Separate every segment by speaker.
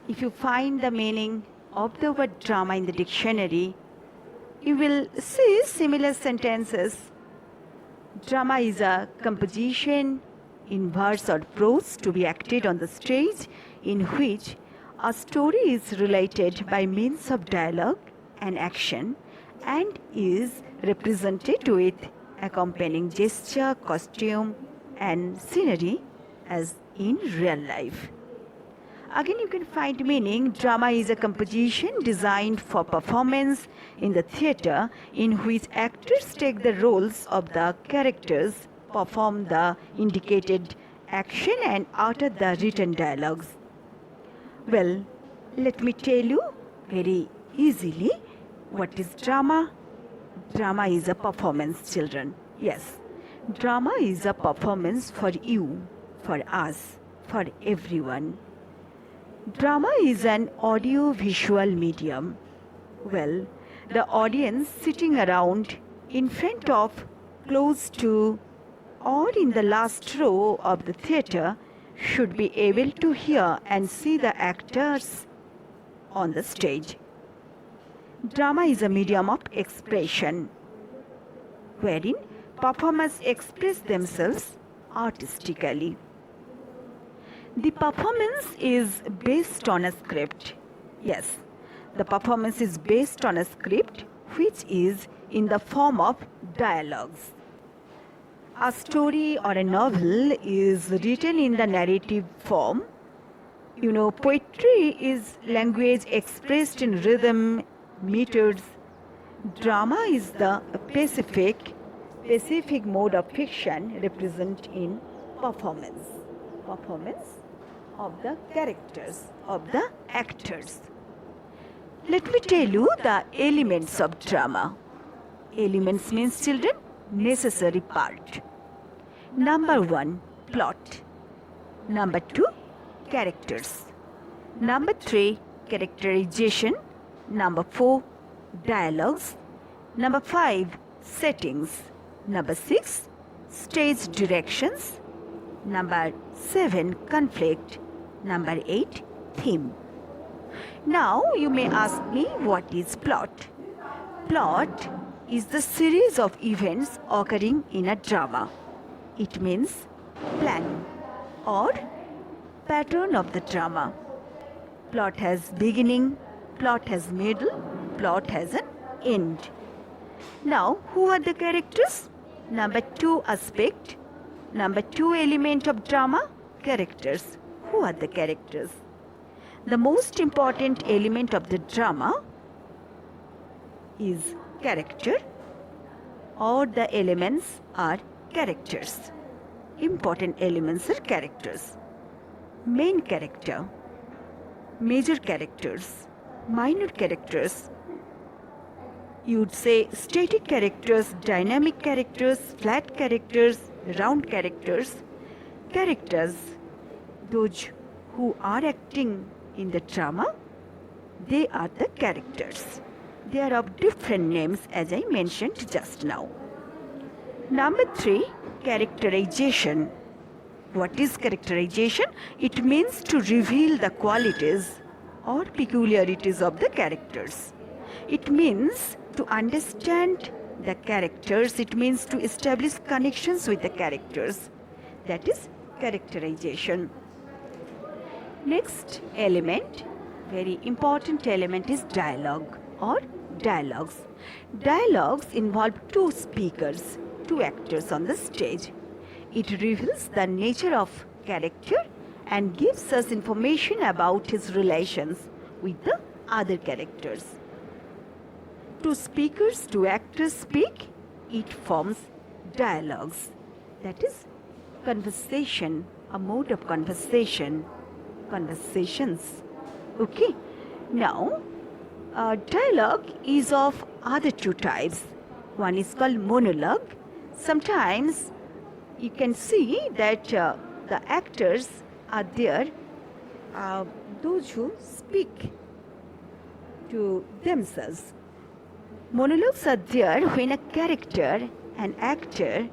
Speaker 1: If you find the meaning of the word drama in the dictionary, you will see similar sentences. Drama is a composition in verse or prose to be acted on the stage in which a story is related by means of dialogue and action and is represented with accompanying gesture, costume, and scenery as in real life. Again, you can find meaning. Drama is a composition designed for performance in the theatre in which actors take the roles of the characters, perform the indicated action, and utter the written dialogues. Well, let me tell you very easily what is drama. Drama is a performance, children. Yes, drama is a performance for you, for us, for everyone. Drama is an audio-visual medium. Well, the audience sitting around in front of, close to, or in the last row of the theatre should be able to hear and see the actors on the stage. Drama is a medium of expression wherein performers express themselves artistically. The performance is based on a script. Yes, the performance is based on a script which is in the form of dialogues. A story or a novel is written in the narrative form. Poetry is language expressed in rhythm, meters. Drama is the specific mode of fiction represented in performance of the characters, of the actors. Let me tell you the elements of drama. Elements means, children, necessary part. Number 1, plot. Number 2, characters. Number 3, characterization. Number 4, dialogues. Number 5, settings. Number 6, stage directions. Number 7, conflict. Number 8, theme. Now you may ask me, what is plot? Plot is the series of events occurring in a drama. It means plan or pattern of the drama. Plot has beginning, plot has middle, plot has an end. Now, who are the characters? Number 2 aspect. Number 2 element of drama, characters. Who are the characters? The most important element of the drama is character, or the elements are characters. Important elements are characters. Main character, major characters, minor characters. You'd say static characters, dynamic characters, flat characters, round characters. Characters, those who are acting in the drama, they are the characters. They are of different names, as I mentioned just now. Number 3, characterization. What is characterization? It means to reveal the qualities or peculiarities of the characters. It means to understand the characters. It means to establish connections with the characters. That is characterization. Next element, very important element, is dialogue or dialogues. Dialogues involve 2 speakers, 2 actors on the stage. It reveals the nature of character and gives us information about his relations with the other characters. 2 speakers, 2 actors speak, it forms dialogues. That is conversation, a mode of conversation, conversations. Okay. Now, dialogue is of other 2 types. One is called monologue. Sometimes you can see that the actors are there, those who speak to themselves. Monologues are there when a character, an actor,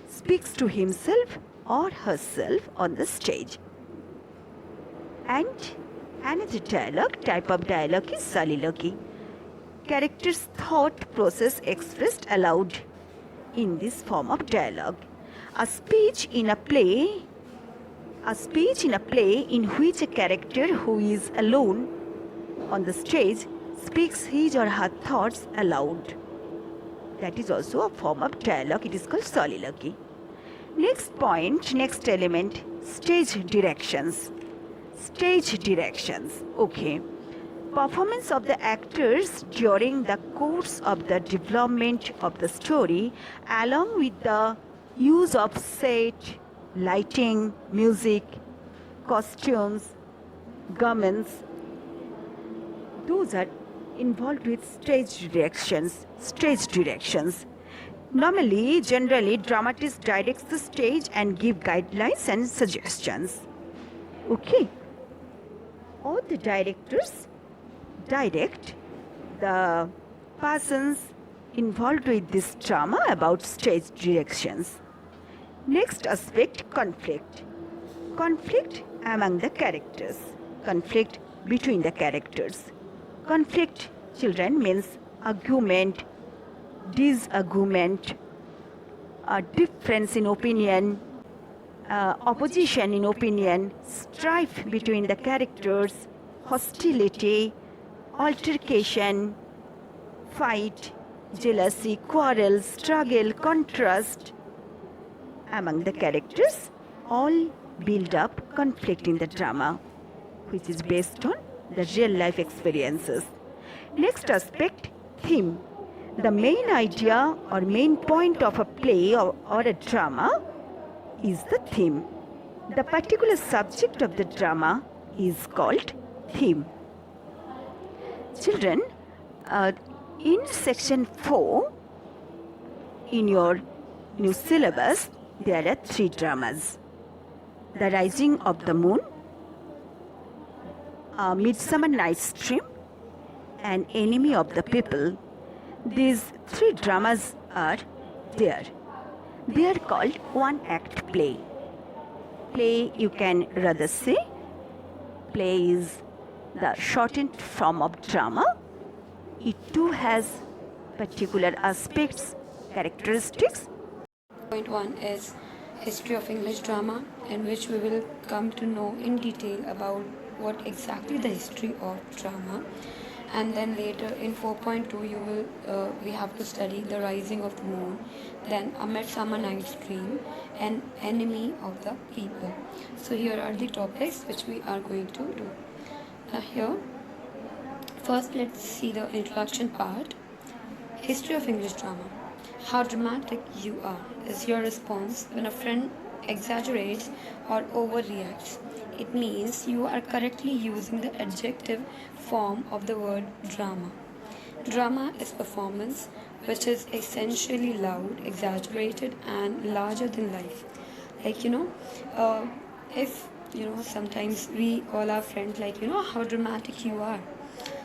Speaker 1: speaks to himself or herself on the stage. And Another type of dialogue is soliloquy. Characters' thought process expressed aloud in this form of dialogue. A speech in a play in which a character who is alone on the stage speaks his or her thoughts aloud. That is also a form of dialogue. It is called soliloquy. Next element, stage directions. Stage directions. Okay. Performance of the actors during the course of the development of the story, along with the use of set, lighting, music, costumes, garments, those are involved with stage directions. Generally, dramatist directs the stage and give guidelines and suggestions. Okay. All the directors direct the persons involved with this drama about stage directions. Next aspect, conflict. Conflict among the characters. Conflict between the characters. Conflict, children, means argument, disagreement, a difference in opinion, opposition in opinion, strife between the characters, hostility, altercation, fight, jealousy, quarrel, struggle, contrast among the characters, all build up conflict in the drama, which is based on the real life experiences. Next aspect, theme. The main idea or main point of a play or a drama is the theme. The particular subject of the drama is called theme. Children, in section 4 in your new syllabus, there are 3 dramas. The Rising of the Moon, Midsummer Night's Dream, and Enemy of the People. These 3 dramas are there. They are called one-act play. Play, you can rather say, play is the shortened form of drama. It too has particular aspects, characteristics.
Speaker 2: Point 1 is History of English Drama, in which we will come to know in detail about what exactly the history of drama. And then later in 4.2 we have to study The Rising of the Moon, then A Midsummer Night's Dream, and Enemy of the People. So here are the topics which we are going to do. Here, first let's see the introduction part. History of English Drama. How dramatic you are is your response when a friend exaggerates or overreacts. It means you are correctly using the adjective form of the word drama. Drama is performance which is essentially loud, exaggerated, and larger than life. Like, if, sometimes we call our friends like, how dramatic you are.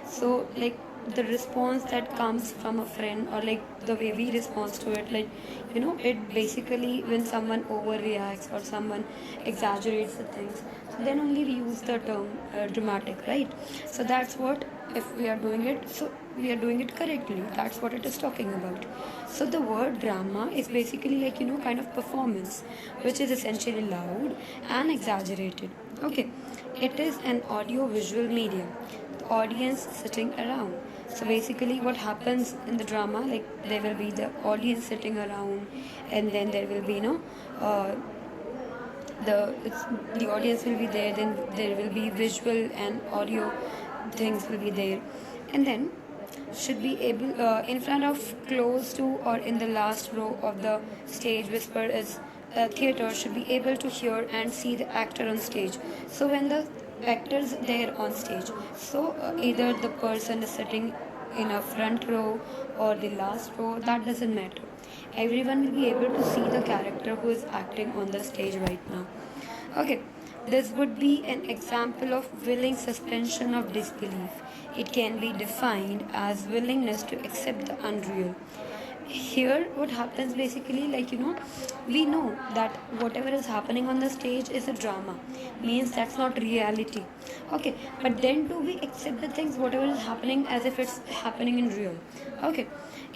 Speaker 2: So, like, the response that comes from a friend, or like the way we respond to it, like, it basically, when someone overreacts or someone exaggerates the things, so then only we use the term dramatic, right? So that's what, if we are doing it, so we are doing it correctly. That's what it is talking about. So the word drama is basically like, kind of performance which is essentially loud and exaggerated. Okay, it is an audio visual medium, the audience sitting around. So basically what happens in the drama, like there will be the audience sitting around, and then there will be the audience will be there, then there will be visual and audio things will be there, and then should be able in front of, close to, or in the last row of the stage whisper is theater should be able to hear and see the actor on stage. So when the actors there on stage, so either the person is sitting in a front row or the last row, that doesn't matter. Everyone will be able to see the character who is acting on the stage right now. Okay, this would be an example of willing suspension of disbelief. It can be defined as willingness to accept the unreal. here what happens basically, we know that whatever is happening on the stage is a drama, means that's not reality. Okay, but then do we accept the things whatever is happening as if it's happening in real? Okay,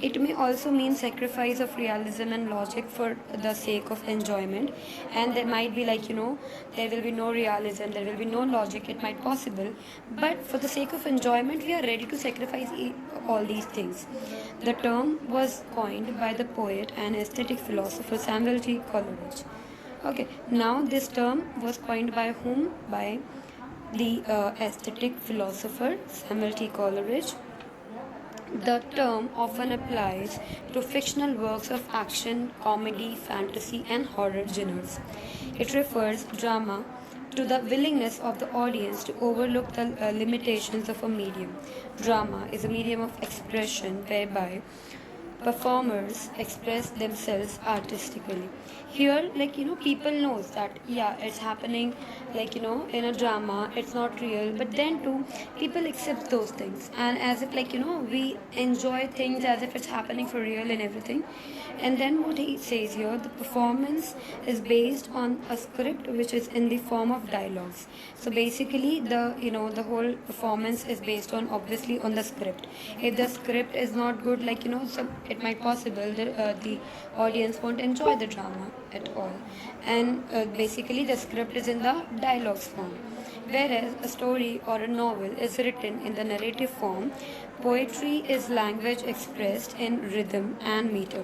Speaker 2: it may also mean sacrifice of realism and logic for the sake of enjoyment, and there might be there will be no realism, there will be no logic, it might possible, but for the sake of enjoyment we are ready to sacrifice all these things. The term was coined by the poet and aesthetic philosopher Samuel T. Coleridge. Okay, now this term was coined by whom? By the aesthetic philosopher Samuel T. Coleridge. The term often applies to fictional works of action, comedy, fantasy, and horror genres. It refers drama to the willingness of the audience to overlook the limitations of a medium. Drama is a medium of expression whereby performers express themselves artistically. Here, people knows that yeah, it's happening, in a drama, it's not real, but then too people accept those things, and as if we enjoy things as if it's happening for real and everything. And then what he says here, the performance is based on a script which is in the form of dialogues. So basically the whole performance is based on, obviously, on the script. If the script is not good, so it might possible that the audience won't enjoy the drama at all. And basically the script is in the dialogues form, whereas a story or a novel is written in the narrative form. Poetry is language expressed in rhythm and meter.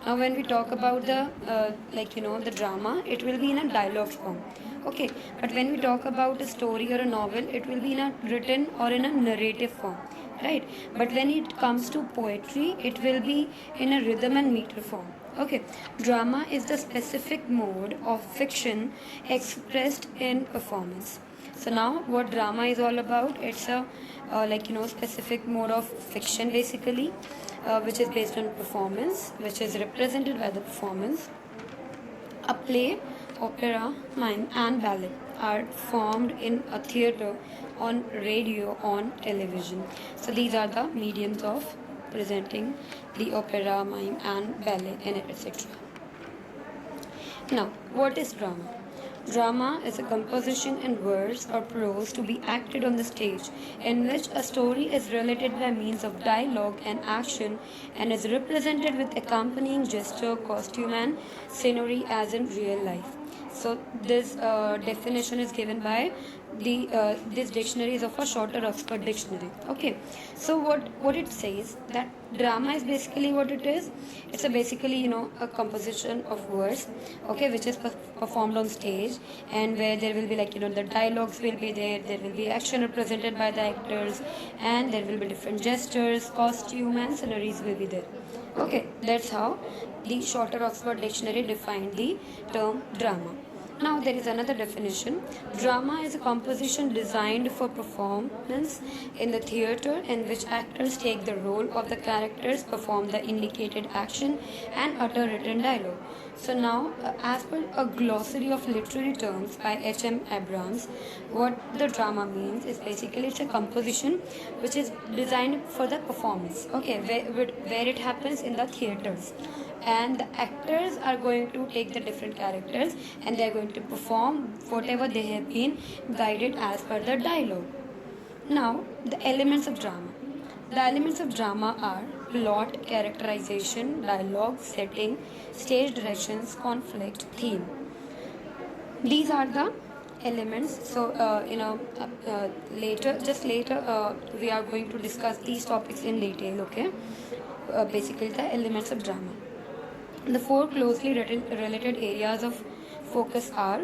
Speaker 2: Now when we talk about the drama, it will be in a dialogue form. Okay, but when we talk about a story or a novel, it will be in a written or in a narrative form, right? But when it comes to poetry, it will be in a rhythm and meter form. Okay, drama is the specific mode of fiction expressed in performance. So now what drama is all about, it's a specific mode of fiction basically, which is based on performance, which is represented by the performance. A play, opera, mime, and ballet are formed in a theatre, on radio, on television. So these are the mediums of presenting the opera, mime, and ballet, and etc. Now, what is drama? Drama is a composition in verse or prose to be acted on the stage, in which a story is related by means of dialogue and action and is represented with accompanying gesture, costume, and scenery as in real life. So this definition is given by this dictionary is of a shorter Oxford dictionary. Okay, so what it says, that drama is basically what it is. It's basically a composition of verse, okay, which is performed on stage, and where there will be the dialogues will be there. There will be action represented by the actors, and there will be different gestures, costume, and sceneries will be there. Okay, that's how the shorter Oxford dictionary defined the term drama. Now there is another definition. Drama is a composition designed for performance in the theatre, in which actors take the role of the characters, perform the indicated action, and utter written dialogue. So now, as per a glossary of literary terms by H.M. Abrams, what the drama means is basically it's a composition which is designed for the performance. Okay, where it happens in the theatres, and the actors are going to take the different characters and they are going to perform whatever they have been guided as per the dialogue. Now, the elements of drama. The elements of drama are plot, characterization, dialogue, setting, stage directions, conflict, theme. These are the elements. So later we are going to discuss these topics in detail. Okay, basically the elements of drama. The four closely related areas of focus are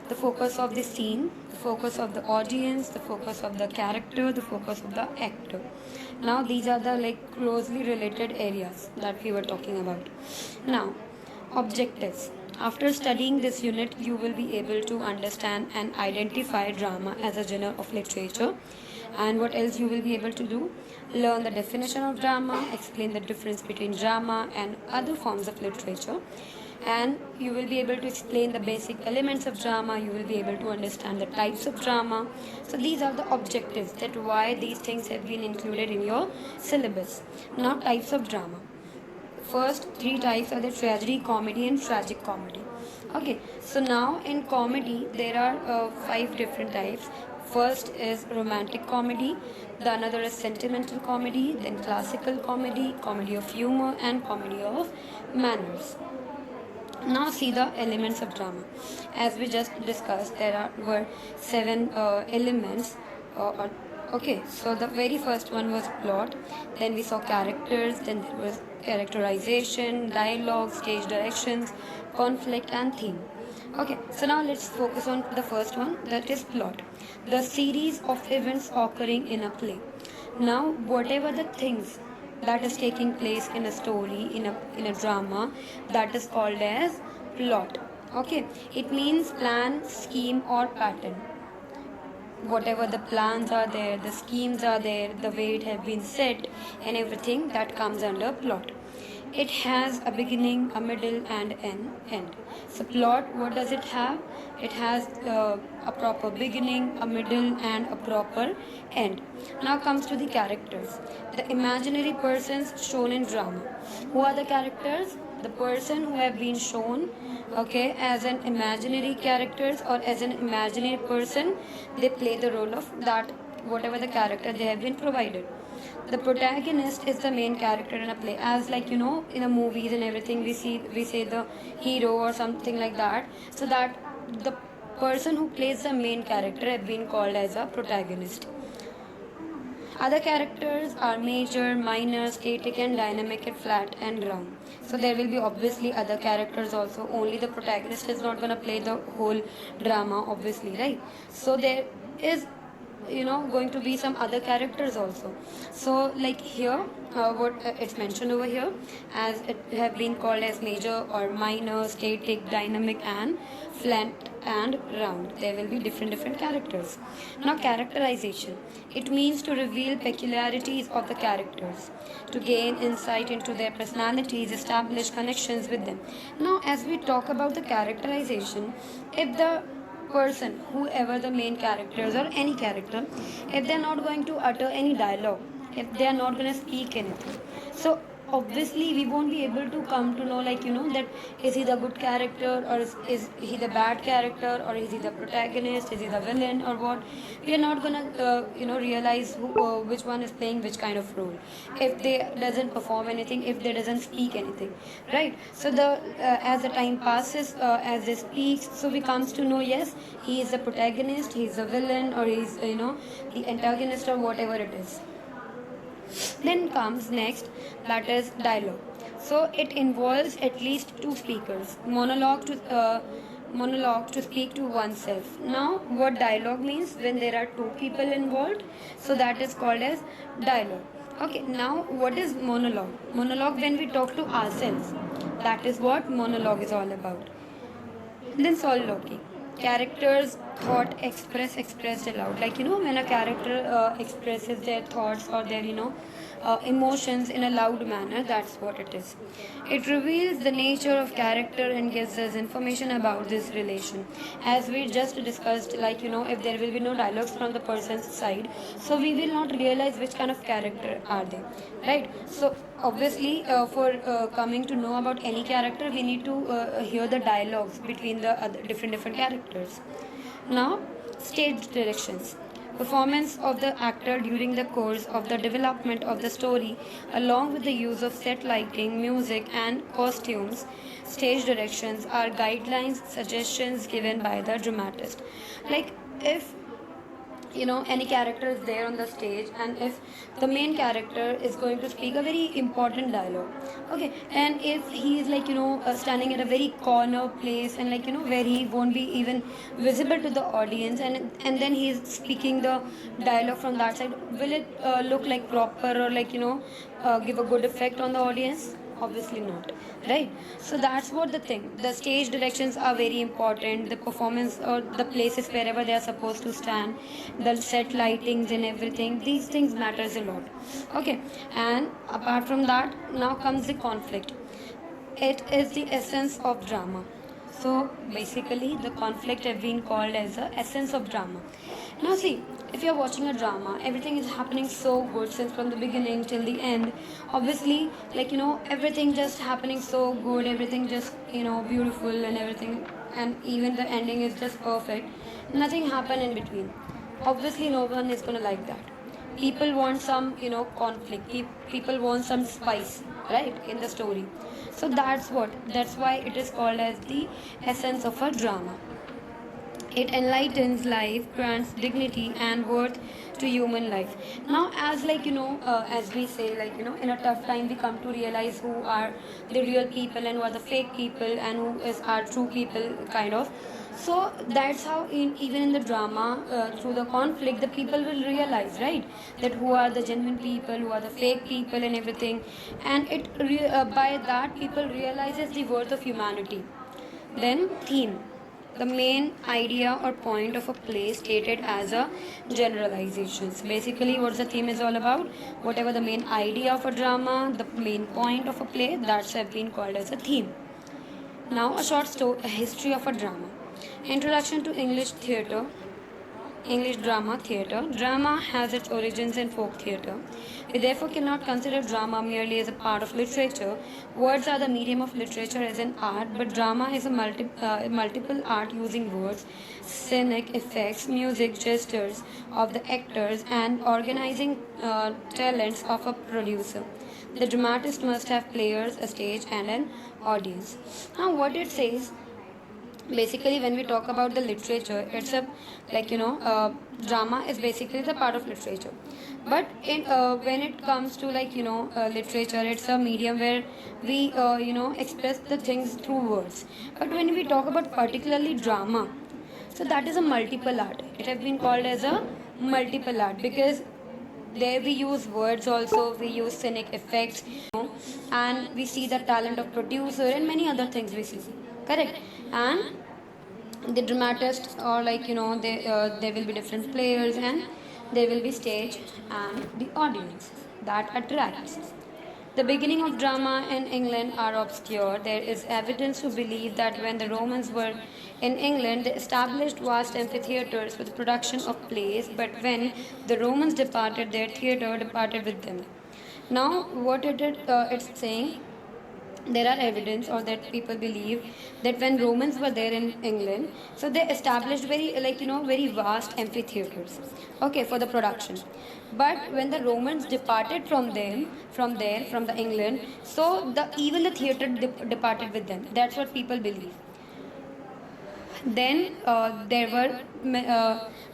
Speaker 2: the focus of the scene, the focus of the audience, the focus of the character, the focus of the actor. Now these are the closely related areas that we were talking about. Now, objectives. After studying this unit, you will be able to understand and identify drama as a genre of literature. And what else you will be able to do? Learn the definition of drama, explain the difference between drama and other forms of literature. And you will be able to explain the basic elements of drama. You will be able to understand the types of drama. So these are the objectives, that why these things have been included in your syllabus. Now, types of drama. first three types are the tragedy, comedy, and tragic comedy. Okay, so now in comedy there are five different types. First is romantic comedy, the another is sentimental comedy, then classical comedy, comedy of humor, and comedy of manners. Now see the elements of drama. As we just discussed, were seven elements. Okay, so the very first one was plot. Then we saw characters. Then there was characterization, dialogue, stage directions, conflict, and theme. Okay, so now let's focus on the first one, that is plot. The series of events occurring in a play. Now, whatever the things that is taking place in a story, in a drama, that is called as plot. Okay, it means plan, scheme, or pattern. Whatever the plans are there, the schemes are there, the way it has been set, and everything that comes under plot. It has a beginning, a middle, and an end. So plot, what does it have? It has a proper beginning, a middle, and a proper end. Now comes to the characters. The imaginary persons shown in drama. Who are the characters? The person who have been shown, okay, as an imaginary characters or as an imaginary person, they play the role of that whatever the character they have been provided. The protagonist is the main character in a play, as like in a movies and everything we say the hero or something like that, so that the person who plays the main character have been called as a protagonist. Other characters are major, minor, static, and dynamic, and flat and round. So there will be obviously other characters also. Only the protagonist is not gonna play the whole drama, obviously, right? So there is going to be some other characters also. So like here, what it's mentioned over here, as it have been called as major or minor, static, dynamic, and flat and round. There will be different characters. Now characterization, it means to reveal peculiarities of the characters, to gain insight into their personalities, establish connections with them. Now as we talk about the characterization, if the person, whoever the main characters or any character, if they are not going to utter any dialogue, if they are not going to speak anything, so obviously we won't be able to come to know that is he the good character or is he the bad character, or is he the protagonist, is he the villain, or what. We are not gonna realize which one is playing which kind of role if they doesn't perform anything, if they doesn't speak anything, right? So the as the time passes, as they speak, so we comes to know, yes, he is the protagonist, he is the villain, or he is the antagonist, or whatever it is. Then comes next, that is dialogue. So it involves at least two speakers, monologue to speak to oneself. Now what dialogue means? When there are two people involved, so that is called as dialogue. Okay, now what is monologue? Monologue, when we talk to ourselves, that is what monologue is all about. Then soliloquy, characters thought expressed aloud, when a character expresses their thoughts or their emotions in a loud manner, that's what it is. It reveals the nature of character and gives us information about this relation. As we just discussed, if there will be no dialogues from the person's side, so we will not realize which kind of character are they, right? So obviously for coming to know about any character, we need to hear the dialogues between the other different characters. Now stage directions, performance of the actor during the course of the development of the story, along with the use of set lighting, music, and costumes. Stage directions are guidelines, suggestions given by the dramatist. Like if any character is there on the stage, and if the main character is going to speak a very important dialogue, okay, and if he is standing at a very corner place, and where he won't be even visible to the audience, and then he is speaking the dialogue from that side, will it look like proper, or give a good effect on the audience? Obviously not, right? So that's what the thing, the stage directions are very important, the performance or the places wherever they are supposed to stand, the set lightings and everything, these things matters a lot. Okay, and apart from that, now comes the conflict. It is the essence of drama. So basically, the conflict have been called as the essence of drama. Now see, if you're watching a drama, everything is happening so good since from the beginning till the end. Obviously, everything just happening so good, everything just beautiful and everything, and even the ending is just perfect. Nothing happen in between. Obviously, no one is gonna like that. People want some conflict. People want some spice, right, in the story. So that's why it is called as the essence of a drama. It enlightens life, grants dignity and worth to human life. Now, as as we say, in a tough time, we come to realize who are the real people and who are the fake people and who is our true people, kind of. So that's how, even in the drama, through the conflict, the people will realize, right, that who are the genuine people, who are the fake people, and everything. And by that, people realizes the worth of humanity. Then theme. The main idea or point of a play stated as a generalizations. Basically, what the theme is all about, whatever the main idea of a drama, the main point of a play, that's have been called as a theme. Now, a short story, a history of a drama. Introduction to English theatre. English drama theatre. Drama has its origins in folk theatre. We therefore cannot consider drama merely as a part of literature. Words are the medium of literature as an art, but drama is a multiple art using words, scenic effects, music, gestures of the actors, and organizing talents of a producer. The dramatist must have players, a stage, and an audience. Now, what it says, basically, when we talk about the literature, it's a drama is basically the part of literature. But when it comes to literature, it's a medium where we express the things through words. But when we talk about particularly drama, so that is a multiple art. It has been called as a multiple art because there we use words also, we use scenic effects, and we see the talent of producer and many other things we see, correct. And the dramatist, or there will be different players, and there will be stage and the audience that attracts. The beginning of drama in England are obscure. There is evidence to believe that when the Romans were in England, they established vast amphitheaters for the production of plays, but when the Romans departed, their theatre departed with them. Now, what it's saying, there are evidence, or that people believe, that when Romans were there in England, so they established very vast amphitheaters, okay, for the production. But when the Romans departed from the England, so even the theater departed with them. That's what people believe. Then there were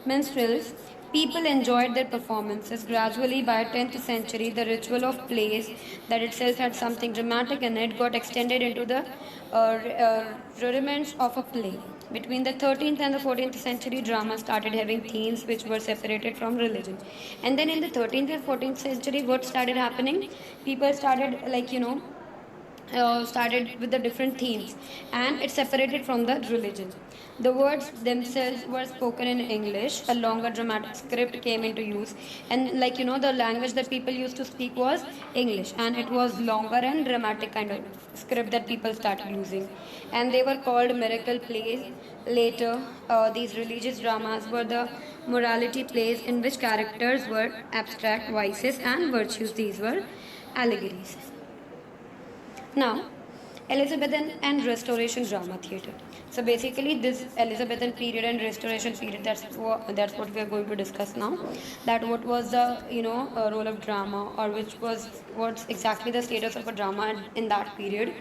Speaker 2: minstrels. People enjoyed their performances. Gradually, by 10th century, the ritual of plays, that itself had something dramatic in it, got extended into the rudiments of a play. Between the 13th and the 14th century, drama started having themes which were separated from religion. And then in the 13th and 14th century, what started happening? People started started with the different themes, and it separated from the religion. The words themselves were spoken in English. A longer dramatic script came into use, and the language that people used to speak was English, and it was longer and dramatic kind of script that people started using, and they were called miracle plays. Later, these religious dramas were the morality plays in which characters were abstract vices and virtues. These were allegories. Now, Elizabethan and Restoration drama theatre. So basically, this Elizabethan period and Restoration period, that's what we are going to discuss now. That what was the role of drama, or what's exactly the status of a drama in that period.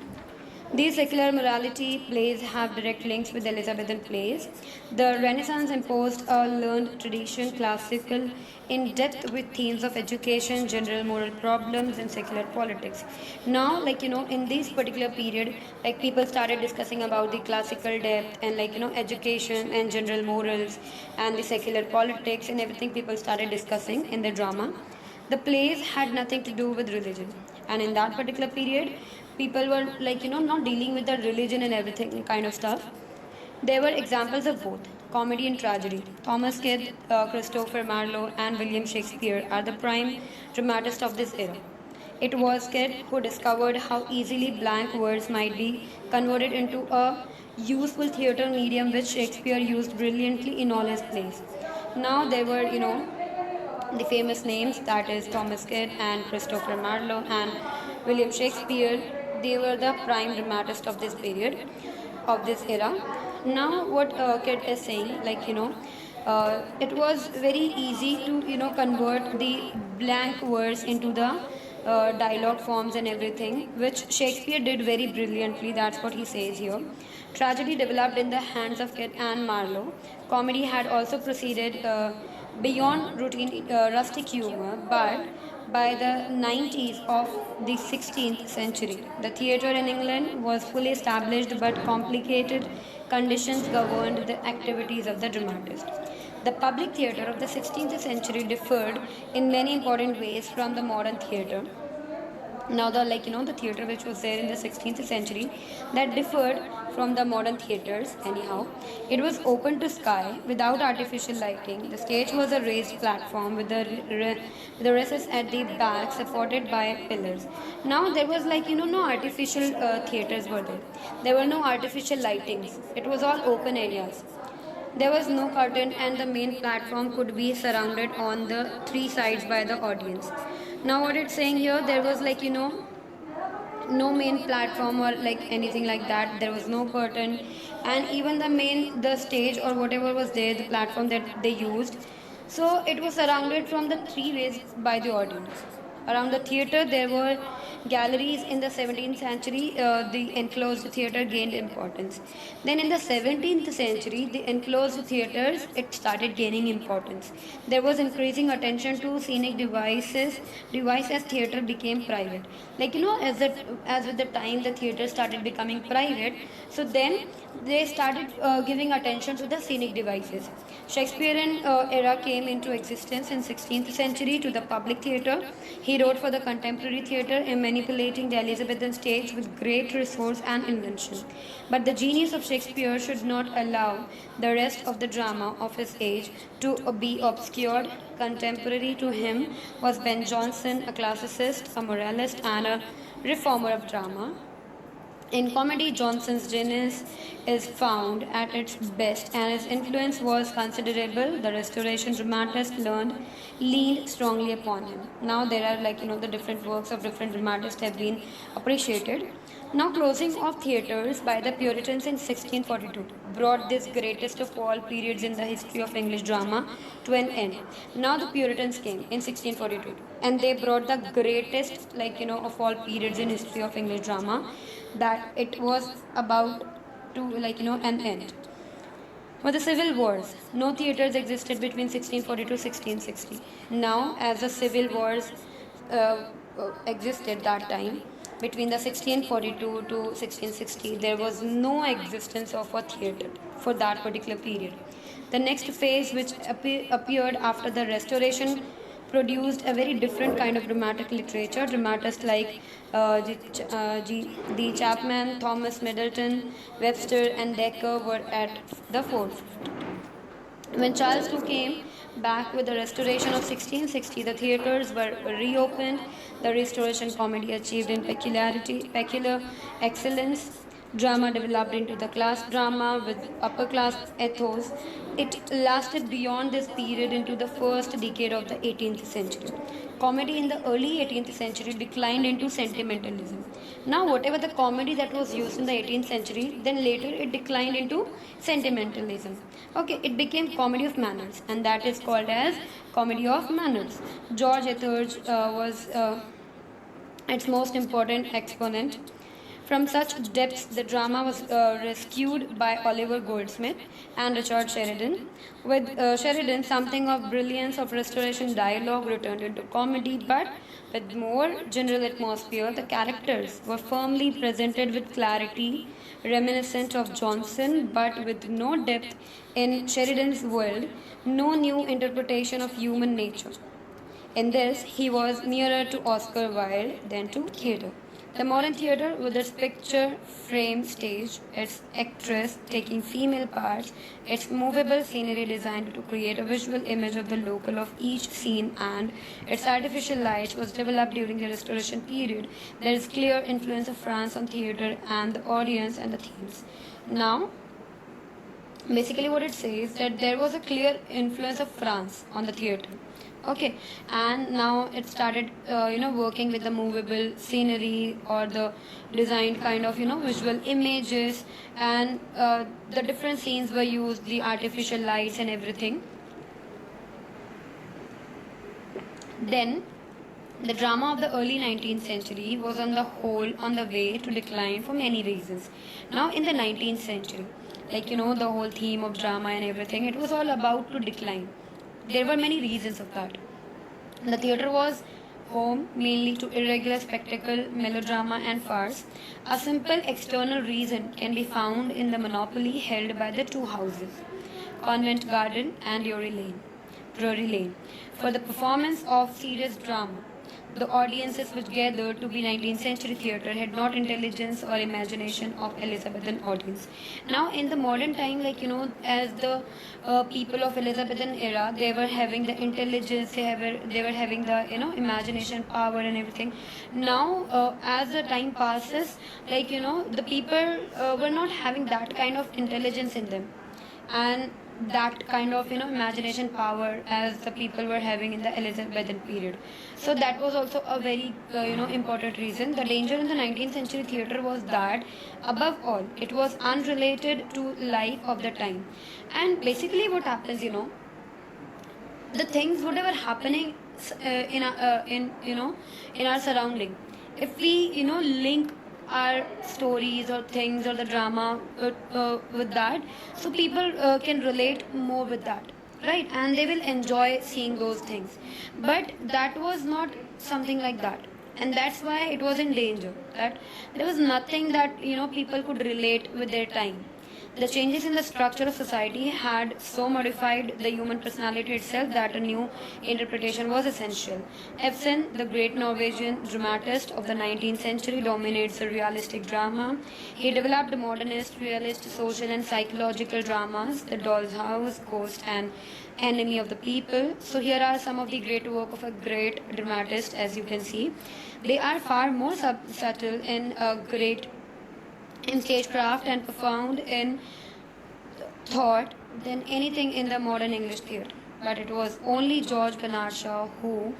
Speaker 2: These secular morality plays have direct links with Elizabethan plays. The Renaissance imposed a learned tradition, classical, in depth, with themes of education, general moral problems, and secular politics. Now, in this particular period, people started discussing about the classical depth and education and general morals and the secular politics and everything. People started discussing in the drama. The plays had nothing to do with religion, and in that particular period, people were not dealing with the religion and everything kind of stuff. There were examples of both comedy and tragedy. Thomas Kyd, Christopher Marlowe, and William Shakespeare are the prime dramatists of this era. It was Kidd who discovered how easily blank words might be converted into a useful theatre medium which Shakespeare used brilliantly in all his plays. Now there were, the famous names, that is Thomas Kidd and Christopher Marlowe and William Shakespeare. They were the prime dramatists of this period, of this era. Now what Kidd is saying, it was very easy to convert the blank words into the dialogue forms and everything, which Shakespeare did very brilliantly. That's what he says here. Tragedy developed in the hands of Kidd and Marlowe. Comedy had also proceeded beyond routine rustic humor, but by the 90s of the 16th century, the theatre in England was fully established, but complicated conditions governed the activities of the dramatist. The public theatre of the 16th century differed in many important ways from the modern theatre. Now the theatre which was there in the 16th century, that differed from the modern theatres. Anyhow, it was open to sky without artificial lighting. The stage was a raised platform with the recess at the back supported by pillars. Now there was no artificial theatres were there. There were no artificial lightings. It was all open areas. There was no curtain, and the main platform could be surrounded on the three sides by the audience. Now, what it's saying here, there was no main platform or anything like that. There was no curtain, and even the stage or whatever was there, the platform that they used. So it was surrounded from the three ways by the audience. Around the theatre, there were galleries. In the 17th century. The enclosed theatre gained importance. Then in the 17th century, the enclosed theatres, it started gaining importance. There was increasing attention to scenic devices. As theatre became private. As with the time the theatre started becoming private, so then they started giving attention to the scenic devices. Shakespearean era came into existence in 16th century to the public theatre. He wrote for the contemporary theatre, manipulating the Elizabethan stage with great resource and invention. But the genius of Shakespeare should not allow the rest of the drama of his age to be obscured. Contemporary to him was Ben Jonson, a classicist, a moralist, and a reformer of drama. In comedy, Johnson's genius is found at its best, and his influence was considerable. The Restoration dramatist leaned strongly upon him. Now there are the different works of different dramatists have been appreciated. Now closing of theatres by the Puritans in 1642 brought this greatest of all periods in the history of English drama to an end. Now the Puritans came in 1642 and they brought the greatest of all periods in history of English drama, that it was about to an end. For the civil wars, no theatres existed between 1640 to 1660. Now, as the civil wars existed that time, between the 1642 to 1660, there was no existence of a theatre for that particular period. The next phase, which appeared after the Restoration, produced a very different kind of dramatic literature. Dramatists like D. Chapman, Thomas Middleton, Webster, and Dekker were at the forefront. When Charles II came back with the Restoration of 1660, the theatres were reopened. The Restoration comedy achieved in peculiar excellence. Drama developed into the class drama with upper class ethos. It lasted beyond this period into the first decade of the 18th century. Comedy in the early 18th century declined into sentimentalism. Now, whatever the comedy that was used in the 18th century, then later it declined into sentimentalism. Okay, it became comedy of manners, and that is called as comedy of manners. George Etheridge was its most important exponent. From such depths, the drama was rescued by Oliver Goldsmith and Richard Sheridan. With Sheridan, something of brilliance of Restoration dialogue returned into comedy, but with more general atmosphere. The characters were firmly presented with clarity, reminiscent of Jonson, but with no depth in Sheridan's world, no new interpretation of human nature. In this, he was nearer to Oscar Wilde than to theatre. The modern theatre, with its picture frame stage, its actress taking female parts, its movable scenery designed to create a visual image of the local of each scene, and its artificial lights, was developed during the Restoration period. There is clear influence of France on theatre and the audience and the themes. Now, basically what it says that there was a clear influence of France on the theatre. Okay, and now it started working with the movable scenery or the designed kind of visual images, and the different scenes were used, the artificial lights and everything. Then the drama of the early 19th century was on the whole on the way to decline for many reasons. Now in the 19th century, the whole theme of drama and everything, it was all about to decline. There were many reasons of that. The theatre was home mainly to irregular spectacle, melodrama and farce. A simple external reason can be found in the monopoly held by the two houses, Convent Garden and Drury Lane, for the performance of serious drama. The audiences which gathered to be 19th century theatre had not intelligence or imagination of Elizabethan audience. Now in the modern time, as the people of Elizabethan era, they were having the intelligence, they were having the imagination, power and everything. Now as the time passes, the people were not having that kind of intelligence in them, and that kind of imagination power as the people were having in the Elizabethan period. So that was also a very important reason. The danger in the 19th century theatre was that above all it was unrelated to life of the time. And basically what happens, the things whatever happening in our surrounding, if we link our stories or things or the drama with that, so people can relate more with that, right? And they will enjoy seeing those things. But that was not something like that, and that's why it was in danger, that there was nothing that people could relate with their time. The changes in the structure of society had so modified the human personality itself that a new interpretation was essential. Ibsen, the great Norwegian dramatist of the 19th century, dominates the realistic drama. He developed modernist, realist, social and psychological dramas, The Doll's House, Ghost and Enemy of the People. So here are some of the great work of a great dramatist, as you can see. They are far more subtle in stagecraft and profound in thought than anything in the modern English theatre. But it was only George Bernard Shaw who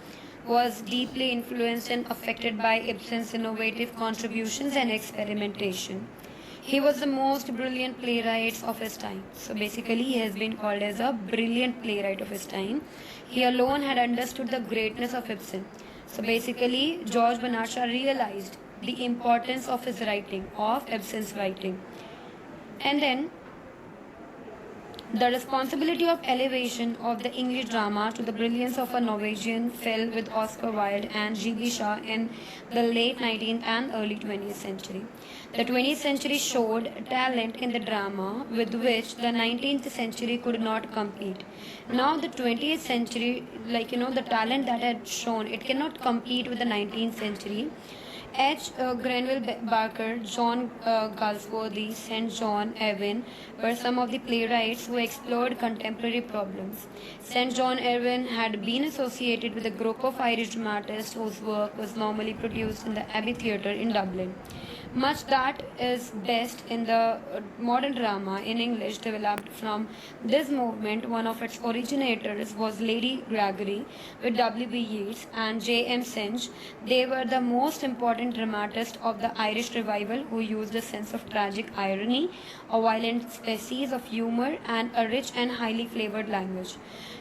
Speaker 2: was deeply influenced and affected by Ibsen's innovative contributions and experimentation. He was the most brilliant playwright of his time. So basically, he has been called as a brilliant playwright of his time. He alone had understood the greatness of Ibsen. So basically, George Bernard Shaw realized the importance of his writing, of Ibsen's writing. And then the responsibility of elevation of the English drama to the brilliance of a Norwegian fell with Oscar Wilde and G.B. Shaw in the late 19th and early 20th century. The 20th century showed talent in the drama with which the 19th century could not compete. Now the 20th century, the talent that had shown, it cannot compete with the 19th century. Granville Barker, John Galsworthy, St. John Erwin were some of the playwrights who explored contemporary problems. St. John Erwin had been associated with a group of Irish dramatists whose work was normally produced in the Abbey Theatre in Dublin. Much that is best in the modern drama in English developed from this movement. One of its originators was Lady Gregory with W.B. Yeats and J.M. Synge. They were the most important dramatists of the Irish revival who used a sense of tragic irony, a violent species of humor, and a rich and highly flavored language.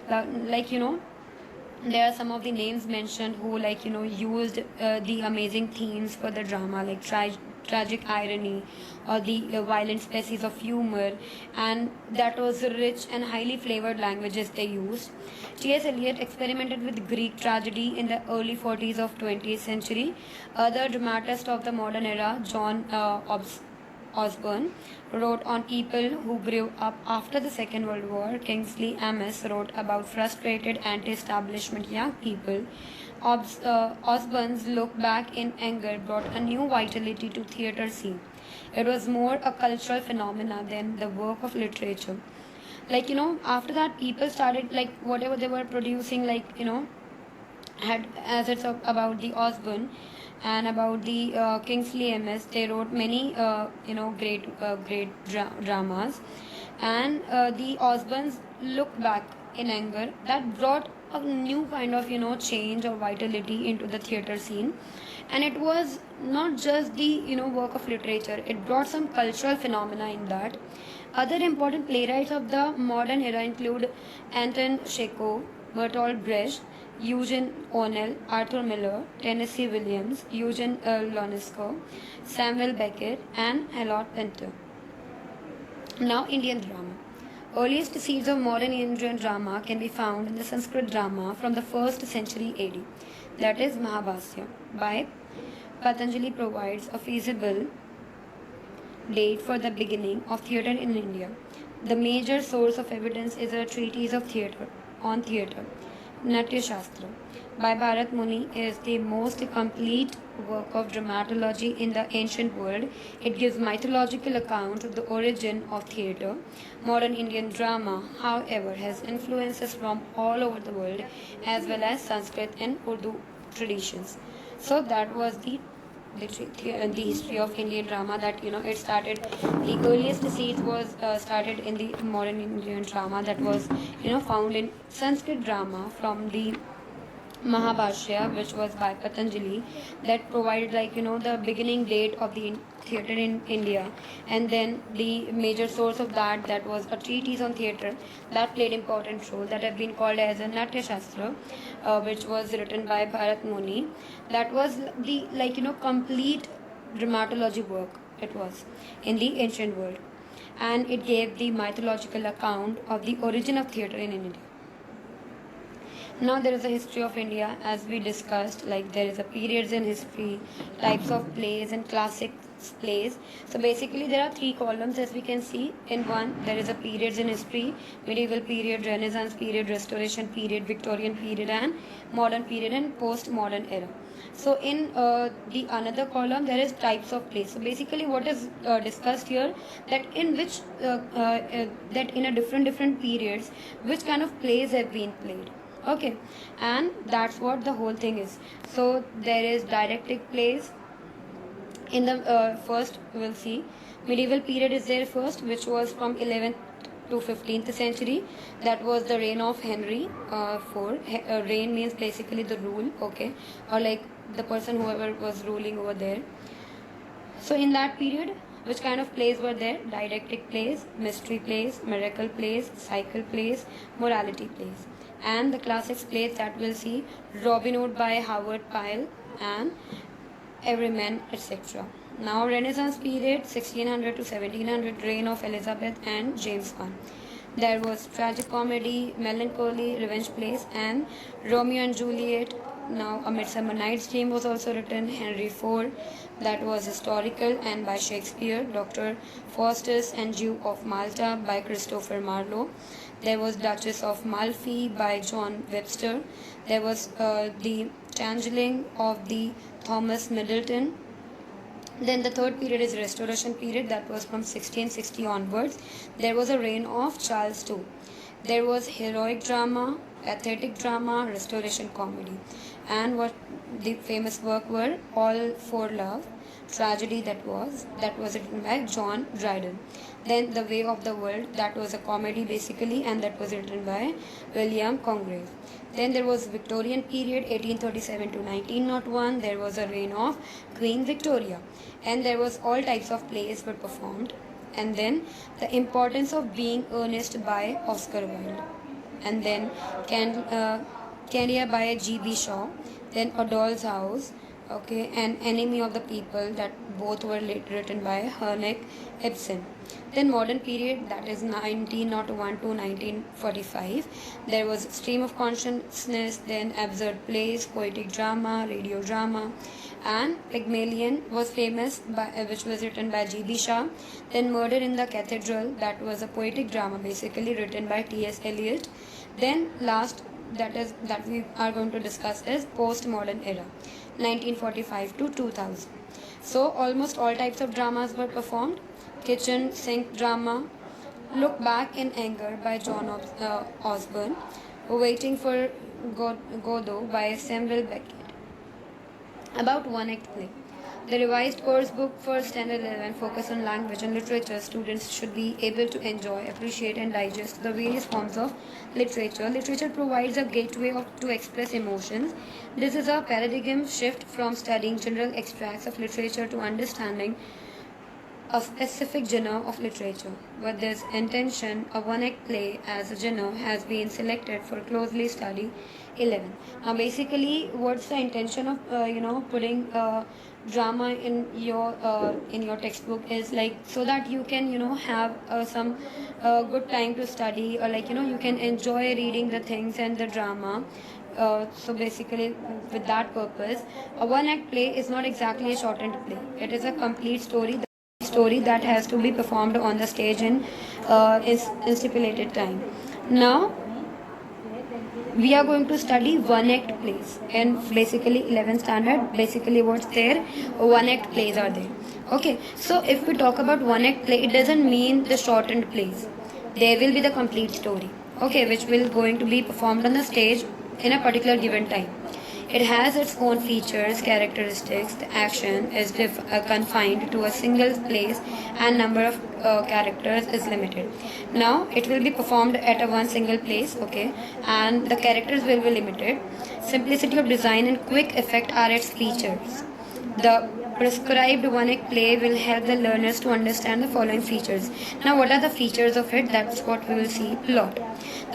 Speaker 2: There are some of the names mentioned who used the amazing themes for the drama, like tragic irony or the violent species of humor, and that was rich and highly flavored languages they used. T.S. Eliot experimented with Greek tragedy in the early 40s of 20th century. Other dramatist of the modern era, John Osborne, wrote on people who grew up after the Second World War. Kingsley Amis wrote about frustrated anti-establishment young people. Osborne's look back in anger brought a new vitality to theatre scene. It was more a cultural phenomena than the work of literature. Like, after that, people started, like, whatever they were producing, like, had assets about the Osborne and about the Kingsley MS. They wrote many, great dramas, and the Osbornes looked back in anger. That brought a new kind of change or vitality into the theater scene, and it was not just the work of literature. It brought some cultural phenomena in that. Other important playwrights of the modern era include Anton Chekhov, Bertolt Brecht, Eugene O'Neill, Arthur Miller, Tennessee Williams, Eugene Ionesco, Samuel Beckett, and Harold Pinter. Now, Indian drama. Earliest seeds of modern Indian drama can be found in the Sanskrit drama from the 1st century AD, that is Mahabharata. By Patanjali provides a feasible date for the beginning of theatre in India. The major source of evidence is a treatise of theatre on theatre, Natya Shastra, by Bharat Muni, is the most complete work of dramatology in the ancient world. It gives mythological account of the origin of theatre. Modern Indian drama, however, has influences from all over the world as well as Sanskrit and Urdu traditions. So that was the history of Indian drama. That it started. The earliest seeds was started in the modern Indian drama, that was found in Sanskrit drama from the Mahabharata, which was by Patanjali, that provided the beginning date of the theatre in India, and then the major source of that was a treatise on theatre that played important role, that have been called as a Natya Shastra, which was written by Bharat Muni. That was the complete dramatology work. It was in the ancient world, and it gave the mythological account of the origin of theatre in India. Now there is a history of India, as we discussed. Like, there is a periods in history, types of plays and classic plays. So basically there are three columns, as we can see. In one, there is a periods in history: medieval period, Renaissance period, Restoration period, Victorian period, and modern period and post-modern era. So in the another column, there is types of plays. So basically what is discussed here, that in which that in a different periods, which kind of plays have been played. Okay, and that's what the whole thing is. So there is didactic plays. In the first, we'll see medieval period is there first, which was from 11th to 15th century. That was the reign of Henry IV. Reign means basically the rule, okay, or like the person whoever was ruling over there. So in that period, which kind of plays were there? Didactic plays, mystery plays, miracle plays, cycle plays, morality plays. And the classics plays that we'll see: Robin Hood by Howard Pyle and Everyman, etc. Now Renaissance period, 1600 to 1700, reign of Elizabeth and James I. There was tragic comedy, melancholy, revenge plays, and Romeo and Juliet. Now A Midsummer Night's Dream was also written. Henry IV, that was historical and by Shakespeare. Dr. Faustus and Jew of Malta by Christopher Marlowe. There was Duchess of Malfi by John Webster. There was the Changeling of the Thomas Middleton. Then the third period is Restoration period, that was from 1660 onwards. There was a reign of Charles II. There was heroic drama, aesthetic drama, Restoration comedy. And what the famous work were: All for Love, tragedy, that was written by John Dryden. Then The Way of the World, that was a comedy basically, and that was written by William Congreve. Then there was Victorian period, 1837 to 1901. There was a reign of Queen Victoria, and there was all types of plays were performed. And then The Importance of Being Earnest by Oscar Wilde. And then Candia by G.B. Shaw. Then A Doll's House, okay, and Enemy of the People, that both were written by Henrik Ibsen. Then modern period, that is 1901 to 1945. There was Stream of Consciousness, then absurd plays, poetic drama, radio drama, and Pygmalion was famous, which was written by G.B. Shaw. Then Murder in the Cathedral, that was a poetic drama basically written by T.S. Eliot. Then last that we are going to discuss is postmodern era, 1945 to 2000. So almost all types of dramas were performed. Kitchen sink drama, Look Back in Anger by John Osborne, Waiting for Godot by Samuel Beckett. About one act play. The revised course book for Standard 11 focus on language and literature. Students should be able to enjoy, appreciate and digest the various forms of literature. Literature provides a gateway to express emotions. This is a paradigm shift from studying general extracts of literature to understanding a specific genre of literature. With this intention, a one-act play as a genre has been selected for closely study 11. Now, basically, what's the intention of putting drama in your textbook is like so that you can have some good time to study, or you can enjoy reading the things and the drama. So basically, with that purpose, a one-act play is not exactly a shortened play. It is a complete story that has to be performed on the stage in stipulated time. Now we are going to study one act plays, and basically 11th standard, basically what's there, one act plays are there. Okay, so if we talk about one act play, it doesn't mean the shortened plays. There will be the complete story, okay, which will going to be performed on the stage in a particular given time. It has its own features, characteristics. The action is confined to a single place and number of characters is limited. Now it will be performed at a one single place, okay, and the characters will be limited. Simplicity of design and quick effect are its features. The prescribed one-act play will help the learners to understand the following features. Now, what are the features of it? That's what we will see. Plot.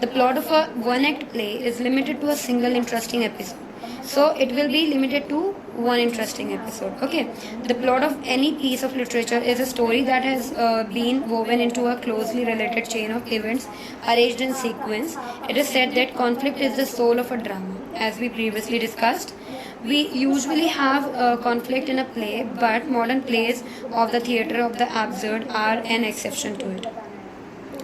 Speaker 2: The plot of a one-act play is limited to a single interesting episode. So it will be limited to one interesting episode. Okay, the plot of any piece of literature is a story that has been woven into a closely related chain of events arranged in sequence. It is said that conflict is the soul of a drama. As we previously discussed, we usually have conflict in a play, but modern plays of the theatre of the absurd are an exception to it.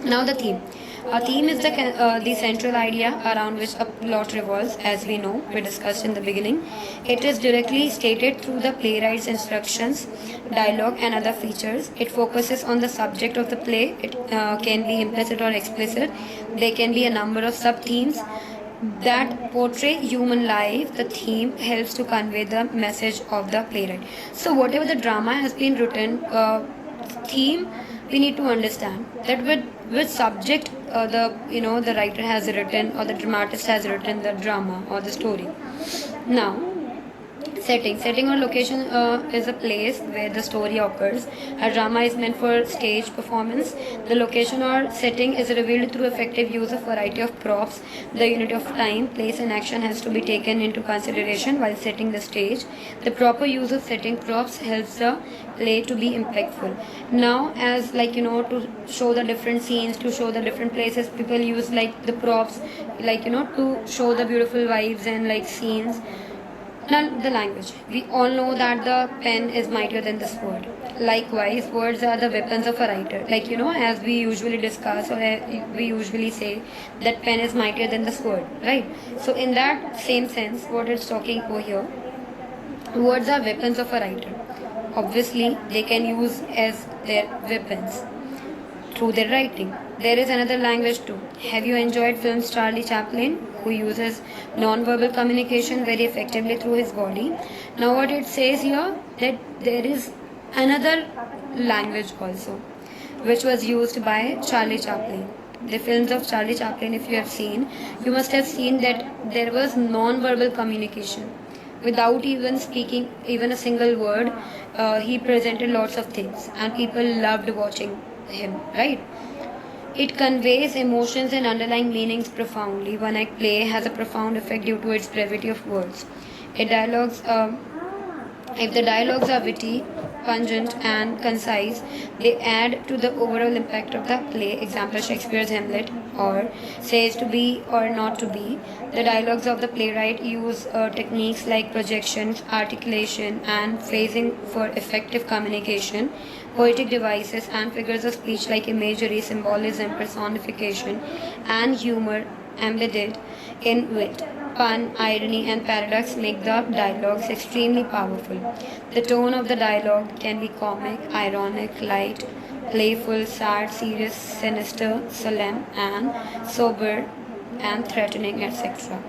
Speaker 2: Now the theme. A theme is the central idea around which a plot revolves, as we know, we discussed in the beginning. It is directly stated through the playwright's instructions, dialogue and other features. It focuses on the subject of the play. It can be implicit or explicit. There can be a number of sub-themes that portray human life. The theme helps to convey the message of the playwright. So whatever the drama has been written, theme, we need to understand that with which subject the writer has written or the dramatist has written the drama or the story. Now, setting or location is a place where the story occurs. A drama is meant for stage performance. The location or setting is revealed through effective use of variety of props. The unit of time, place and action has to be taken into consideration while setting the stage. The proper use of setting props helps the play to be impactful. Now, as to show the different scenes, to show the different places, people use the props to show the beautiful vibes and scenes. Now, the language. We all know that the pen is mightier than the sword. Likewise, words are the weapons of a writer. As we usually discuss or we usually say that pen is mightier than the sword, right? So, in that same sense, what it's talking over here, words are weapons of a writer. Obviously, they can use as their weapons through their writing. There is another language too. Have you enjoyed films Charlie Chaplin, who uses non-verbal communication very effectively through his body? Now what it says here, that there is another language also, which was used by Charlie Chaplin. The films of Charlie Chaplin, if you have seen, you must have seen that there was non-verbal communication. Without even speaking even a single word, he presented lots of things and people loved watching him, right? It conveys emotions and underlying meanings profoundly. One act play has a profound effect due to its brevity of words. If the dialogues are witty, pungent and concise, they add to the overall impact of the play. Example, Shakespeare's Hamlet, or Says to Be or Not to Be. The dialogues of the playwright use techniques like projections, articulation and phrasing for effective communication. Poetic devices and figures of speech like imagery, symbolism, personification and humor embedded in wit. Pun, irony, and paradox make the dialogues extremely powerful. The tone of the dialogue can be comic, ironic, light, playful, sad, serious, sinister, solemn, and sober, and threatening, etc.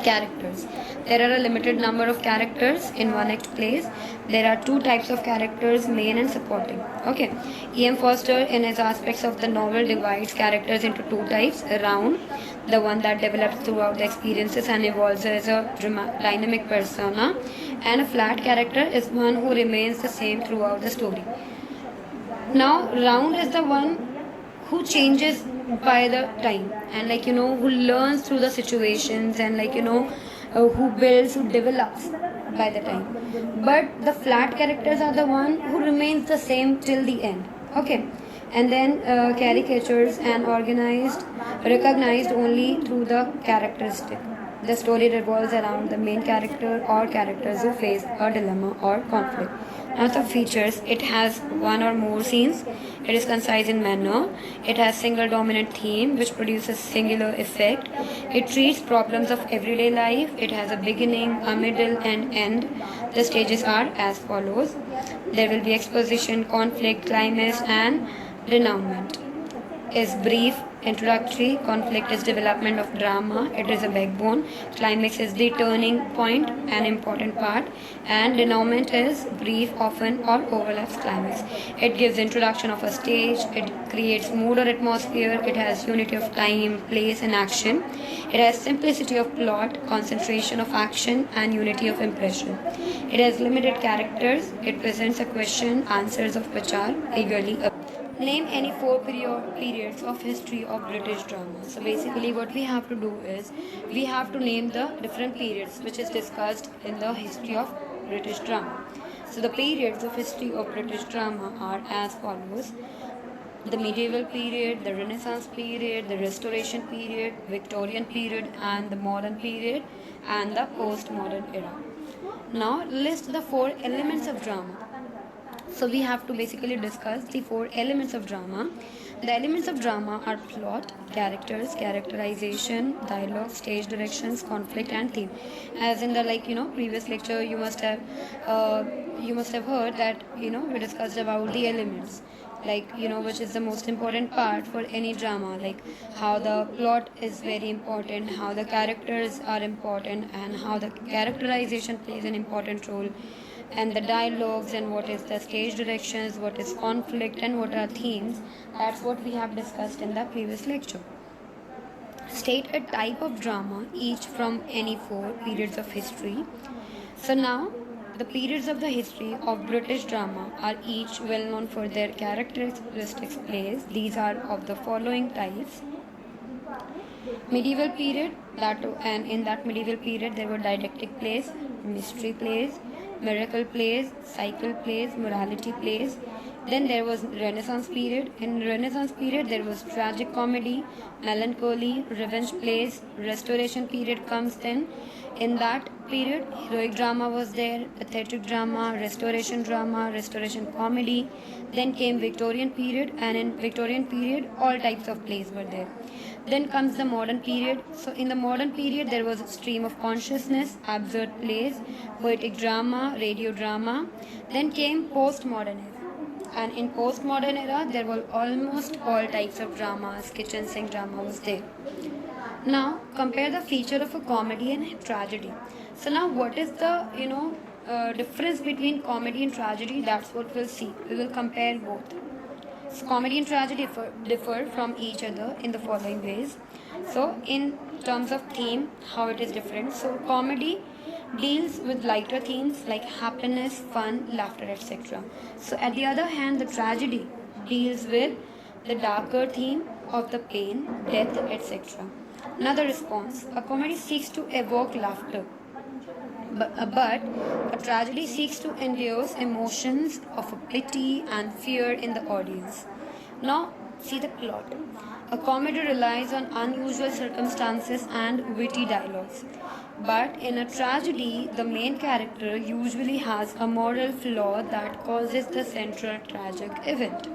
Speaker 2: Characters. There are a limited number of characters in one act plays. There are two types of characters, main and supporting. Okay. E.M. Foster, in his aspects of the novel, divides characters into two types: round, the one that develops throughout the experiences and evolves as a dynamic persona, and a flat character is one who remains the same throughout the story. Now, round is the one who changes by the time, and who learns through the situations, and who builds, who develops by the time. But the flat characters are the one who remains the same till the end. Okay. And then caricatures and recognized only through the characteristic. The story revolves around the main character or characters who face a dilemma or conflict. As of features, it has one or more scenes. It is concise in manner. It has single dominant theme which produces singular effect. It treats problems of everyday life. It has a beginning, a middle, and end. The stages are as follows. There will be exposition, conflict, climax, and denouement. Is brief, introductory. Conflict is development of drama. It is a backbone. Climax is the turning point, an important part. And denouement is brief, often, or overlaps climax. It gives introduction of a stage. It creates mood or atmosphere. It has unity of time, place, and action. It has simplicity of plot, concentration of action, and unity of impression. It has limited characters. It presents a question, answers of which are eagerly awaited. Name any four periods of history of British drama. So basically what we have to do is we have to name the different periods which is discussed in the history of British drama. So the periods of history of British drama are as follows: the medieval period, the Renaissance period, the Restoration period, Victorian period, and the modern period, and the postmodern era. Now list the four elements of drama. So we have to basically discuss the four elements of drama. The elements of drama are plot, characters, characterization, dialogue, stage directions, conflict, and theme. As in the previous lecture, you must have heard that we discussed about the elements, which is the most important part for any drama, like how the plot is very important, how the characters are important, and how the characterization plays an important role, and the dialogues, and what is the stage directions, what is conflict, and what are themes. That's what we have discussed in the previous lecture. State a type of drama, each from any four periods of history. So now, the periods of the history of British drama are each well known for their characteristics plays. These are of the following types. Medieval period, and in that medieval period there were didactic plays, mystery plays, miracle plays, cycle plays, morality plays. Then there was Renaissance period. In Renaissance period there was tragic comedy, melancholy, revenge plays. Restoration period comes then. In that period heroic drama was there, pathetic drama, restoration comedy. Then came Victorian period, and in Victorian period all types of plays were there. Then comes the modern period. So in the modern period there was stream of consciousness, absurd plays, poetic drama, radio drama. Then came postmodern era, and in postmodern era there were almost all types of dramas. Kitchen sink drama was there. Now compare the feature of a comedy and a tragedy. So now what is the difference between comedy and tragedy? That's what we'll see. We will compare both. So comedy and tragedy differ from each other in the following ways. So in terms of theme, how it is different. So comedy deals with lighter themes like happiness, fun, laughter, etc. So at the other hand, the tragedy deals with the darker theme of the pain, death, etc. Another response: a comedy seeks to evoke laughter, but a tragedy seeks to induce emotions of pity and fear in the audience. Now, see the plot. A comedy relies on unusual circumstances and witty dialogues. But in a tragedy, the main character usually has a moral flaw that causes the central tragic event.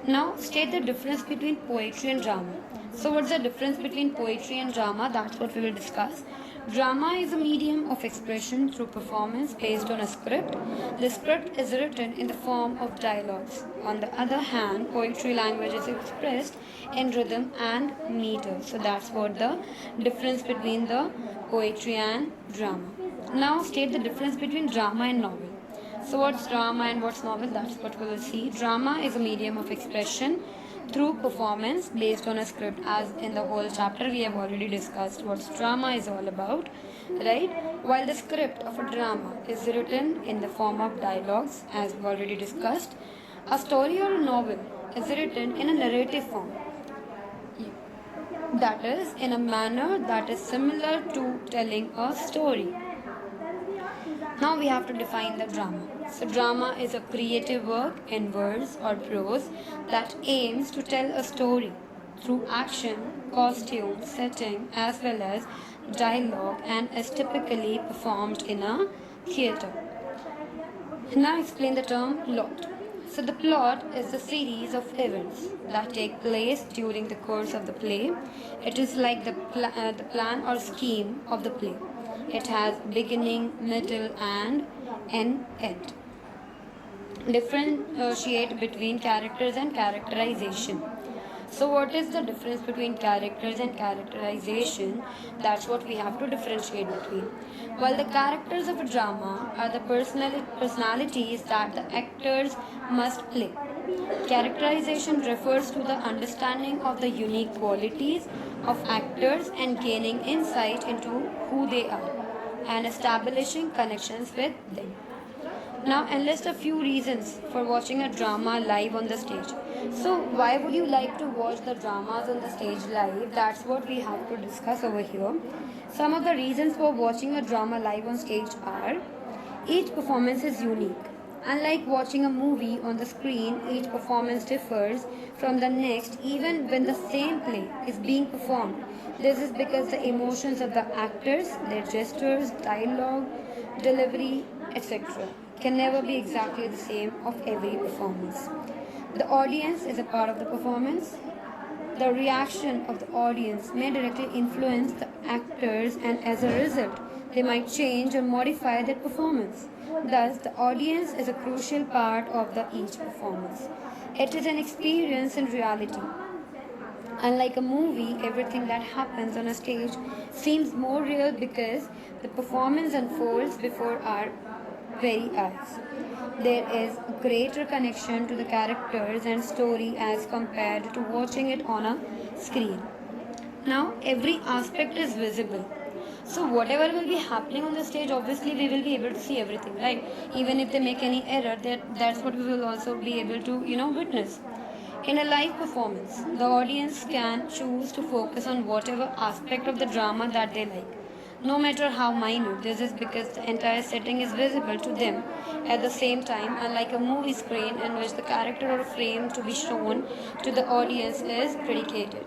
Speaker 2: Now, state the difference between poetry and drama. So, what's the difference between poetry and drama? That's what we will discuss. Drama is a medium of expression through performance based on a script. The script is written in the form of dialogues. On the other hand, poetry language is expressed in rhythm and meter. So, that's what the difference between the poetry and drama. Now, state the difference between drama and novel. So, what's drama and what's novel? That's what we will see. Drama is a medium of expression through performance based on a script, as in the whole chapter we have already discussed what drama is all about, right? While the script of a drama is written in the form of dialogues, as we've already discussed, a story or a novel is written in a narrative form, that is, in a manner that is similar to telling a story. Now we have to define the drama. So, drama is a creative work in verse or prose that aims to tell a story through action, costume, setting, as well as dialogue, and is typically performed in a theatre. Now, explain the term plot. So, the plot is a series of events that take place during the course of the play. It is like the plan or scheme of the play. It has beginning, middle, and end. Differentiate between characters and characterization. So, what is the difference between characters and characterization? That's what we have to differentiate between. While the characters of a drama are the personalities that the actors must play, characterization refers to the understanding of the unique qualities of actors and gaining insight into who they are and establishing connections with them. Now, enlist a few reasons for watching a drama live on the stage. So, why would you like to watch the dramas on the stage live? That's what we have to discuss over here. Some of the reasons for watching a drama live on stage are: each performance is unique. Unlike watching a movie on the screen, each performance differs from the next even when the same play is being performed. This is because the emotions of the actors, their gestures, dialogue, delivery, etc., can never be exactly the same of every performance. The audience is a part of the performance. The reaction of the audience may directly influence the actors, and as a result, they might change or modify their performance. Thus, the audience is a crucial part of each performance. It is an experience in reality. Unlike a movie, everything that happens on a stage seems more real because the performance unfolds before our very eyes. There is a greater connection to the characters and story as compared to watching it on a screen. Now, every aspect is visible. So, whatever will be happening on the stage, obviously, we will be able to see everything, right? Even if they make any error, that's what we will also be able to, witness. In a live performance, the audience can choose to focus on whatever aspect of the drama that they like, no matter how minute. This is because the entire setting is visible to them at the same time, unlike a movie screen in which the character or frame to be shown to the audience is predicated.